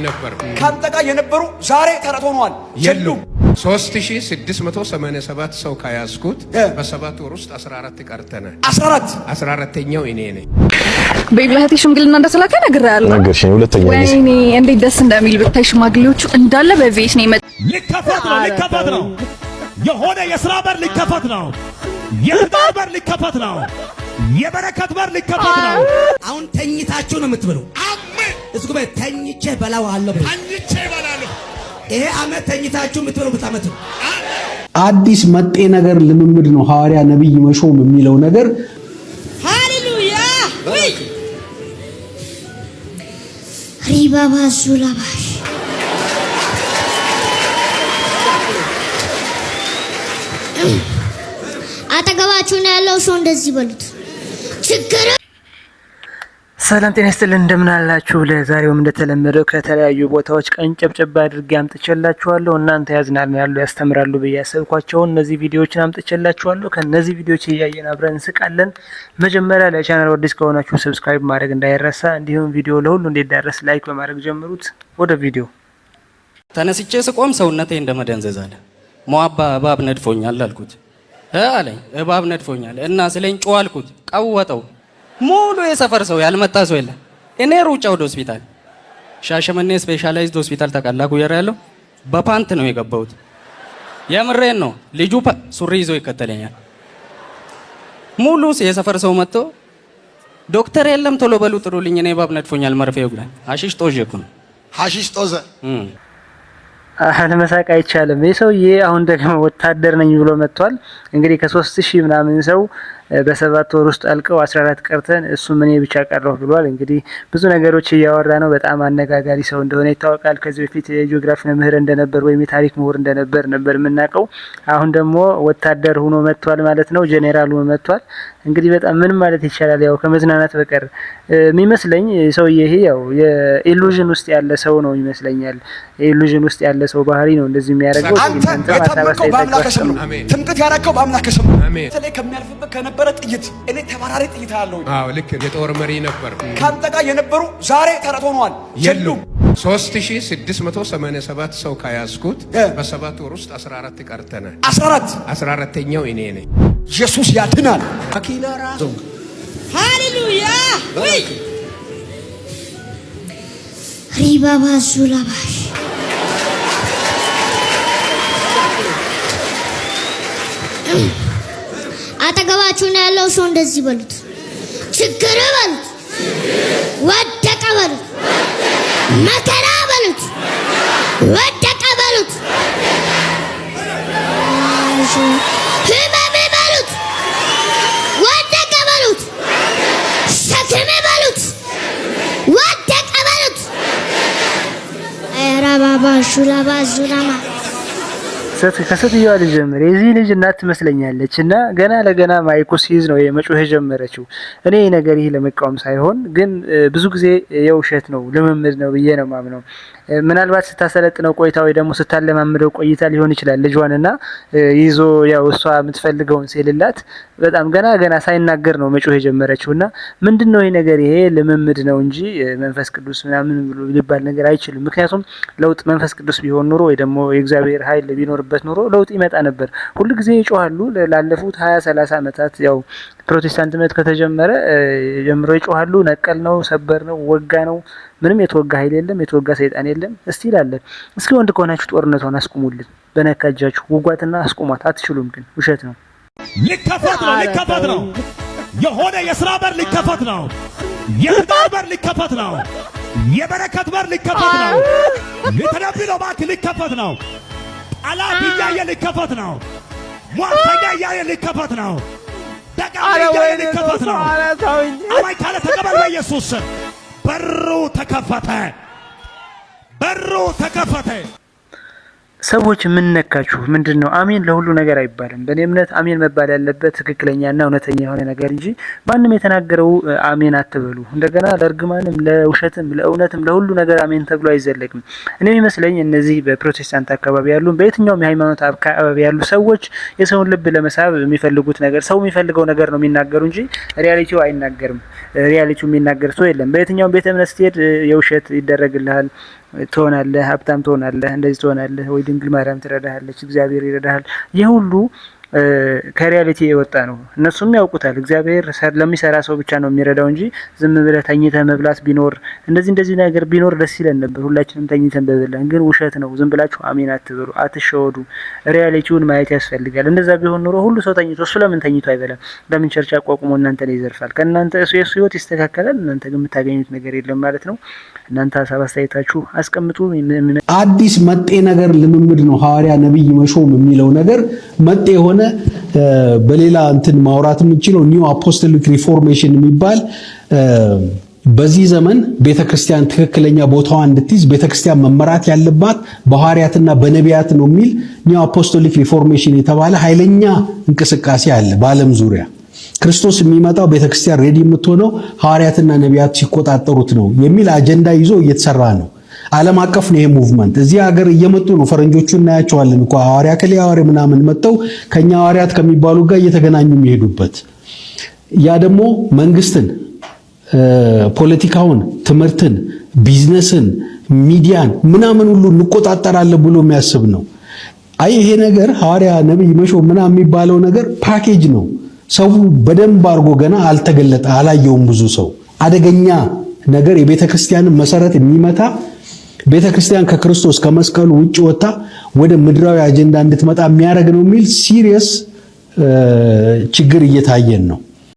ነበር ካንተ ጋር የነበሩ ዛሬ ተረት ሆነዋል የሉም። 3687 ሰው ካያስኩት በ7 ወር ውስጥ 14 ቀርተናል። 14ኛው እኔ ነኝ። በእህቴ ሽምግልና እንደተላከ ነግሬሃለሁ። ነገርሽኝ። ሁለተኛ ጊዜ ወይኔ እንዴት ደስ እንደሚል ብታይ። ሽማግሌዎቹ እንዳለ በቤት ነው የመጣው። ሊከፈት ነው። የሆነ የሥራ በር ሊከፈት ነው። የትዳር በር ሊከፈት ነው። የበረከት በር ሊከፈት ነው። አሁን ተኝታችሁ ነው የምትበሉ። አሜን። እስኩ ተኝቼ በላዋለሁ። ተኝቼ በላለሁ። ይሄ አመት ተኝታችሁ የምትበሉት አመት ነው። አዲስ መጤ ነገር ልምምድ ነው። ሐዋርያ ነብይ መሾም የሚለው ነገር ሃሌሉያ ወይ ሪባባ ሱላባሽ አጠገባችሁ ነው ያለው ሰው እንደዚህ በሉት። ችግር ሰላም ጤና ይስጥልን፣ እንደምን አላችሁ? ለዛሬውም እንደተለመደው ከተለያዩ ቦታዎች ቀንጨብጨብ አድርጌ አምጥቼላችኋለሁ። እናንተ ያዝናሉ ያሉ ያስተምራሉ ብዬ ያሰብኳቸውን እነዚህ ቪዲዮዎችን አምጥቼላችኋለሁ። ከነዚህ ቪዲዮዎች እያየን አብረን እንስቃለን። መጀመሪያ ለቻናሉ አዲስ ከሆናችሁ ሰብስክራይብ ማድረግ እንዳይረሳ፣ እንዲሁም ቪዲዮ ለሁሉ እንዲዳረስ ላይክ በማድረግ ጀምሩት። ወደ ቪዲዮ ተነስቼ ስቆም ሰውነቴ እንደመደንዘዝ አለ። ሞአባ እባብ ነድፎኛል አልኩት። አለኝ እባብ ነድፎኛል እና ስለኝ ጮህ አልኩት። ቀወጠው። ሙሉ የሰፈር ሰው ያልመጣ ሰው የለም። እኔ ሩጫ ወደ ሆስፒታል ሻሸመኔ ስፔሻላይዝድ ሆስፒታል ተቀላኩ ያለው በፓንት ነው የገባሁት። የምሬን ነው። ልጁ ሱሪ ይዞ ይከተለኛል። ሙሉ የሰፈር ሰው መጥቶ ዶክተር የለም ቶሎ በሉ ጥሩልኝ፣ እኔ እባብ ነድፎኛል መርፌ ይውጋል። ሐሺሽ ጦዤኩ ነው። ሐሺሽ ጦዘ አለመሳቅ አይቻልም። የሰውዬ አሁን ደግሞ ወታደር ነኝ ብሎ መጥቷል። እንግዲህ ከ3000 ምናምን ሰው በ7 ወር ውስጥ አልቀው 14 ቀርተን እሱ ምን ብቻ ቀረው ብሏል። እንግዲህ ብዙ ነገሮች እያወራ ነው። በጣም አነጋጋሪ ሰው እንደሆነ ይታወቃል። ከዚህ በፊት የጂኦግራፊ መምህር እንደነበር ወይም የታሪክ ምሁር እንደነበር የምናውቀው። አሁን ደግሞ ወታደር ሆኖ መጥቷል ማለት ነው። ጄኔራል ሆኖ መጥቷል። እንግዲህ በጣም ምን ማለት ይቻላል? ያው ከመዝናናት በቀር የሚመስለኝ ሰውዬ ይሄ ያው የኢሉዥን ውስጥ ያለ ሰው ነው ይመስለኛል። የኢሉዥን ውስጥ ያለ ሰው ባህሪ ነው እንደዚህ የሚያደርገው። አንተ የተመረከው በአምላክ ስም ነው። ትምክህት ያደረከው በአምላክ ስም ነው። ተለይ ከሚያልፍበት ከነበረ ጥይት እኔ ተባራሪ ጥይት አለው። አዎ ልክ የጦር መሪ ነበር። ካንተ ጋር የነበሩ ዛሬ ተረት ሆነዋል የሉም። 3687 ሰው ካያስኩት በ7 ወር ውስጥ 14 ቀርተናል። 14ኛው እኔ ነኝ። ኢየሱስ ያድናል። አኪና ራሱ ሃሌሉያ ወይ ሪባባ ሱላባሽ አጠገባችሁ ነው ያለው ሰው እንደዚህ በሉት። ችግር በሉት። ወደቀ በሉት። መከራ በሉት። ወደቀ በሉት። ህመም በሉት። ወደቀ በሉት። ሸክም በሉት። ወደቀ በሉት። ረባባ ሹላባ ዙላማ ከሴትዮዋ ልጀምር። የዚህ ልጅ እናት ትመስለኛለች እና ገና ለገና ማይኩ ሲይዝ ነው የመጮህ የጀመረችው። እኔ ነገር ይሄ ለመቃወም ሳይሆን ግን ብዙ ጊዜ የውሸት ነው ልምምድ ነው ብዬ ነው ማምነው። ምናልባት ስታሰለጥነው ቆይታ ወይ ደግሞ ስታለማምደው ቆይታ ሊሆን ይችላል ልጇንና ይዞ ያው እሷ የምትፈልገውን ሲልላት በጣም ገና ሳይናገር ነው መጮህ የጀመረችውና ምንድነው ይሄ ነገር? ይሄ ልምምድ ነው እንጂ መንፈስ ቅዱስ ምናምን ብሎ ሊባል ነገር አይችልም። ምክንያቱም ለውጥ መንፈስ ቅዱስ ቢሆን ኑሮ ወይ ደግሞ የእግዚአብሔር ኃይል ቢኖርበት ኑሮ ለውጥ ይመጣ ነበር። ሁሉ ጊዜ ይጮሃሉ። ላለፉት 20-30 ዓመታት ያው ፕሮቴስታንት እምነት ከተጀመረ ጀምሮ ይጮሃሉ። ነቀል ነው፣ ሰበር ነው፣ ወጋ ነው። ምንም የተወጋ ኃይል የለም፣ የተወጋ ሰይጣን የለም። እስቲ ይላለን። እስኪ ወንድ ከሆናችሁ ጦርነቷን አስቁሙልን። በነካጃችሁ ውጓትና አስቁሟት። አትችሉም ግን ውሸት ነው። ሊከፈት ነው። የሆነ የሥራ በር ሊከፈት ነው። የትዳር በር ሊከፈት ነው። የበረከት በር ሊከፈት ነው። የተነቢለው ባክ ሊከፈት ነው። ጠላት እያየ ሊከፈት ነው። ሟርተኛ እያየ ሊከፈት ነው። ደጋሚ እያየ ሊከፈት ነው። አማኝ ካለ ተቀበል በኢየሱስ ስም። በሩ ተከፈተ። በሩ ተከፈተ። ሰዎች ምን ነካችሁ? ምንድነው? አሜን ለሁሉ ነገር አይባልም። በእኔ እምነት አሜን መባል ያለበት ትክክለኛና እውነተኛ የሆነ ነገር እንጂ ማንም የተናገረው አሜን አትበሉ። እንደገና ለእርግማንም ለውሸትም ለእውነትም ለሁሉ ነገር አሜን ተብሎ አይዘለቅም። እኔ የሚመስለኝ እነዚህ በፕሮቴስታንት አካባቢ ያሉ በየትኛውም የሃይማኖት አካባቢ ያሉ ሰዎች የሰውን ልብ ለመሳብ የሚፈልጉት ነገር ሰው የሚፈልገው ነገር ነው የሚናገሩ እንጂ ሪያሊቲው አይናገርም። ሪያሊቲው የሚናገር ሰው የለም። በየትኛውም ቤተ እምነት ስትሄድ የውሸት ይደረግልሃል። ትሆናለህ፣ ሀብታም ትሆናለህ፣ እንደዚህ ትሆናለህ፣ ወይ ድንግል ማርያም ትረዳሃለች፣ እግዚአብሔር ይረዳሃል። ይህ ሁሉ ከሪያሊቲ የወጣ ነው። እነሱም ያውቁታል። እግዚአብሔር ለሚሰራ ሰው ብቻ ነው የሚረዳው እንጂ ዝም ብለህ ተኝተህ መብላት ቢኖር እንደዚህ ነገር ቢኖር ደስ ይለን ነበር፣ ሁላችንም ተኝተን በበላን። ግን ውሸት ነው። ዝም ብላችሁ አሜን አትበሉ፣ አትሸወዱ። ሪያሊቲውን ማየት ያስፈልጋል። እንደዛ ቢሆን ኑሮ ሁሉ ሰው ተኝቶ እሱ ለምን ተኝቶ አይበላም? ለምን ቸርች አቋቁሞ እናንተ ላይ ይዘርፋል? ከእናንተ የሱ ህይወት ይስተካከላል፣ እናንተ ግን የምታገኙት ነገር የለም ማለት ነው። እናንተ ሀሳብ አስተያየታችሁ አስቀምጡ። አዲስ መጤ ነገር ልምምድ ነው ሐዋርያ ነብይ መሾም የሚለው ነገር መጤ የሆነ በሌላ እንትን ማውራት የምንችለው ኒው አፖስቶሊክ ሪፎርሜሽን የሚባል በዚህ ዘመን ቤተክርስቲያን ትክክለኛ ቦታዋን እንድትይዝ ቤተክርስቲያን መመራት ያለባት በሐዋርያትና በነቢያት ነው የሚል ኒው አፖስቶሊክ ሪፎርሜሽን የተባለ ኃይለኛ እንቅስቃሴ አለ በዓለም ዙሪያ። ክርስቶስ የሚመጣው ቤተክርስቲያን ሬዲ የምትሆነው ሐዋርያትና ነቢያት ሲቆጣጠሩት ነው የሚል አጀንዳ ይዞ እየተሰራ ነው። ዓለም አቀፍ ነው ይሄ ሙቭመንት። እዚህ ሀገር እየመጡ ነው ፈረንጆቹ እናያቸዋለን እኮ ሐዋርያ ከሊያወሬ ምናምን መጥተው ከኛ ሐዋርያት ከሚባሉ ጋር እየተገናኙ የሚሄዱበት። ያ ደግሞ መንግስትን፣ ፖለቲካውን፣ ትምህርትን፣ ቢዝነስን፣ ሚዲያን ምናምን ሁሉ እንቆጣጠራለን ብሎ የሚያስብ ነው። አይ ይሄ ነገር ሐዋርያ ነብይ መሾም ምናምን የሚባለው ነገር ፓኬጅ ነው። ሰው በደንብ አድርጎ ገና አልተገለጠ አላየውም። ብዙ ሰው አደገኛ ነገር የቤተክርስቲያንን መሰረት የሚመታ ቤተክርስቲያን ከክርስቶስ ከመስቀሉ ውጭ ወጣ ወደ ምድራዊ አጀንዳ እንድትመጣ የሚያደርግ ነው የሚል ሲሪየስ ችግር እየታየን ነው።